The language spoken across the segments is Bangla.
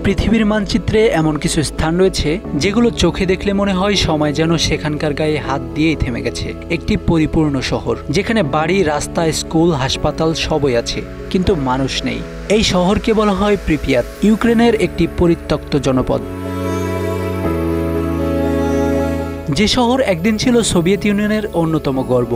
পৃথিবীর মানচিত্রে এমন কিছু স্থান রয়েছে যেগুলো চোখে দেখলে মনে হয় সময় যেন সেখানকার গায়ে হাত দিয়েই থেমে গেছে। একটি পরিপূর্ণ শহর যেখানে বাড়ি, রাস্তা, স্কুল, হাসপাতাল সবই আছে, কিন্তু মানুষ নেই। এই শহরকে বলা হয় প্রিপিয়াত, ইউক্রেনের একটি পরিত্যক্ত জনপদ। যে শহর একদিন ছিল সোভিয়েত ইউনিয়নের অন্যতম গর্ব।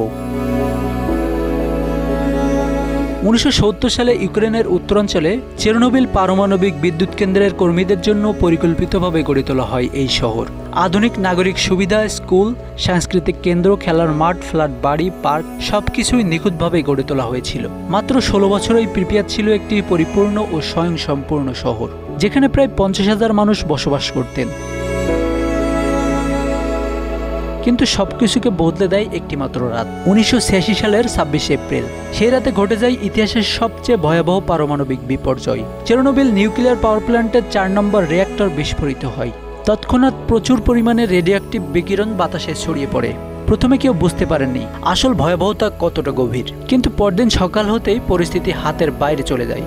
1970 সালে ইউক্রেনের উত্তরাঞ্চলে চেরনোবিল পারমাণবিক বিদ্যুৎ কেন্দ্রের কর্মীদের জন্য পরিকল্পিতভাবে গড়ে তোলা হয় এই শহর। আধুনিক নাগরিক সুবিধা, স্কুল, সাংস্কৃতিক কেন্দ্র, খেলার মাঠ, ফ্ল্যাট, বাড়ি, পার্ক সবকিছুই নিখুঁতভাবে গড়ে তোলা হয়েছিল। মাত্র 16 বছরেই প্রিপিয়াত ছিল একটি পরিপূর্ণ ও স্বয়ংসম্পূর্ণ শহর, যেখানে প্রায় 50,000 মানুষ বসবাস করতেন। কিন্তু সবকিছুকে বদলে দেয় একটি মাত্র রাত, 1986 সালের 26 এপ্রিল। সেই রাতে ঘটে যায় ইতিহাসের সবচেয়ে ভয়াবহ পারমাণবিক বিপর্যয়। চেরনোবিল নিউক্লিয়ার পাওয়ার প্ল্যান্টের 4 নম্বর রিঅ্যাক্টর বিস্ফোরিত হয়। তৎক্ষণাৎ প্রচুর পরিমাণে রেডিওঅ্যাক্টিভ বিকিরণ বাতাসে ছড়িয়ে পড়ে। প্রথমে কেউ বুঝতে পারেননি আসল ভয়াবহতা কতটা গভীর, কিন্তু পরদিন সকাল হতেই পরিস্থিতি হাতের বাইরে চলে যায়।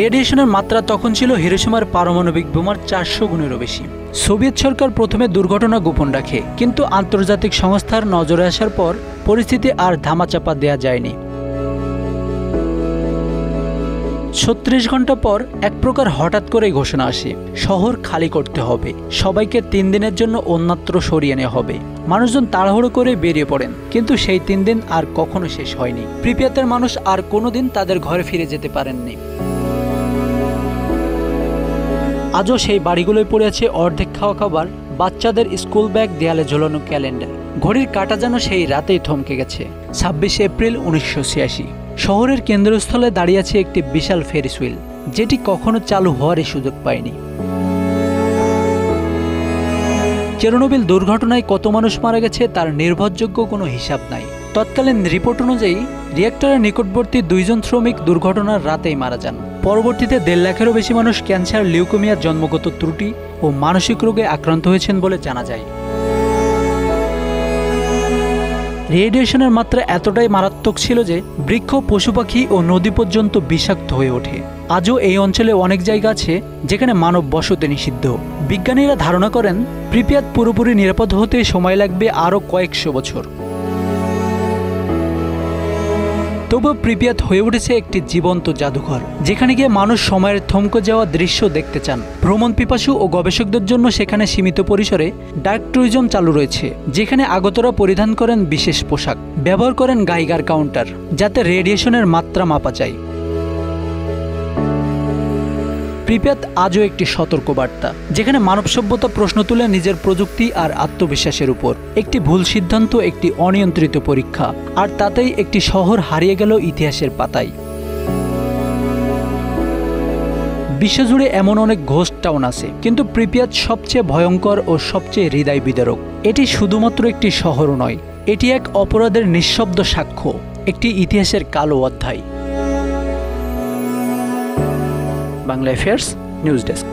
রেডিয়েশনের মাত্রা তখন ছিল হিরোশিমার পারমাণবিক বোমার 400 গুণেরও বেশি। সোভিয়েত সরকার প্রথমে দুর্ঘটনা গোপন রাখে, কিন্তু আন্তর্জাতিক সংস্থার নজরে আসার পর পরিস্থিতি আর ধামাচাপা দেয়া যায়নি। 36 ঘন্টা পর এক প্রকার হঠাৎ করে ঘোষণা আসে, শহর খালি করতে হবে, সবাইকে 3 দিনের জন্য অন্যত্র সরিয়ে নেওয়া হবে। মানুষজন তাড়াহুড়ো করে বেরিয়ে পড়েন, কিন্তু সেই 3 দিন আর কখনো শেষ হয়নি। প্রিপিয়াতের মানুষ আর কোনোদিন তাদের ঘরে ফিরে যেতে পারেননি। আজও সেই বাড়িগুলোয় পড়ে আছে অর্ধেক খাওয়া খাবার, বাচ্চাদের স্কুল ব্যাগ, দেয়ালে ঝোলানো ক্যালেন্ডার। ঘড়ির কাঁটা যেন সেই রাতেই থমকে গেছে। 26 এপ্রিল 1986। শহরের কেন্দ্রস্থলে দাঁড়িয়ে আছে একটি বিশাল ফেরিস হুইল, যেটি কখনো চালু হওয়ারই সুযোগ পায়নি। চেরনোবিল দুর্ঘটনায় কত মানুষ মারা গেছে তার নির্ভরযোগ্য কোনো হিসাব নাই। তৎকালীন রিপোর্ট অনুযায়ী রিঅ্যাক্টরের নিকটবর্তী 2 জন শ্রমিক দুর্ঘটনার রাতেই মারা যান। পরবর্তীতে 1.5 লাখেরও বেশি মানুষ ক্যান্সার, লিউকেমিয়া, জন্মগত ত্রুটি ও মানসিক রোগে আক্রান্ত হয়েছেন বলে জানা যায়। রেডিয়েশনের মাত্রা এতটাই মারাত্মক ছিল যে বৃক্ষ, পশু পাখি ও নদী পর্যন্ত বিষাক্ত হয়ে ওঠে। আজও এই অঞ্চলে অনেক জায়গা আছে যেখানে মানব বসতি নিষিদ্ধ। বিজ্ঞানীরা ধারণা করেন প্রিপিয়াত পুরোপুরি নিরাপদ হতে সময় লাগবে আরও কয়েকশো বছর। তবুও প্রিপিয়াত হয়ে উঠেছে একটি জীবন্ত জাদুঘর, যেখানে গিয়ে মানুষ সময়ের থমকে যাওয়া দৃশ্য দেখতে চান। ভ্রমণ পিপাসু ও গবেষকদের জন্য সেখানে সীমিত পরিসরে ডার্ক ট্যুরিজম চালু রয়েছে, যেখানে আগতরা পরিধান করেন বিশেষ পোশাক, ব্যবহার করেন গাইগার কাউন্টার, যাতে রেডিয়েশনের মাত্রা মাপা যায়। প্রিপিয়াত আজও একটি সতর্কবার্তা, যেখানে মানব সভ্যতা প্রশ্ন তুলে নিজের প্রযুক্তি আর আত্মবিশ্বাসের উপর। একটি ভুল সিদ্ধান্ত, একটি অনিয়ন্ত্রিত পরীক্ষা, আর তাতেই একটি শহর হারিয়ে গেল ইতিহাসের পাতায়। বিশ্বজুড়ে এমন অনেক ঘোস্ট টাউন আছে, কিন্তু প্রিপিয়াত সবচেয়ে ভয়ঙ্কর ও সবচেয়ে হৃদয় বিদারক। এটি শুধুমাত্র একটি শহর নয়, এটি এক অপরাধের নিঃশব্দ সাক্ষ্য, একটি ইতিহাসের কালো অধ্যায়। Bangla affairs news desk.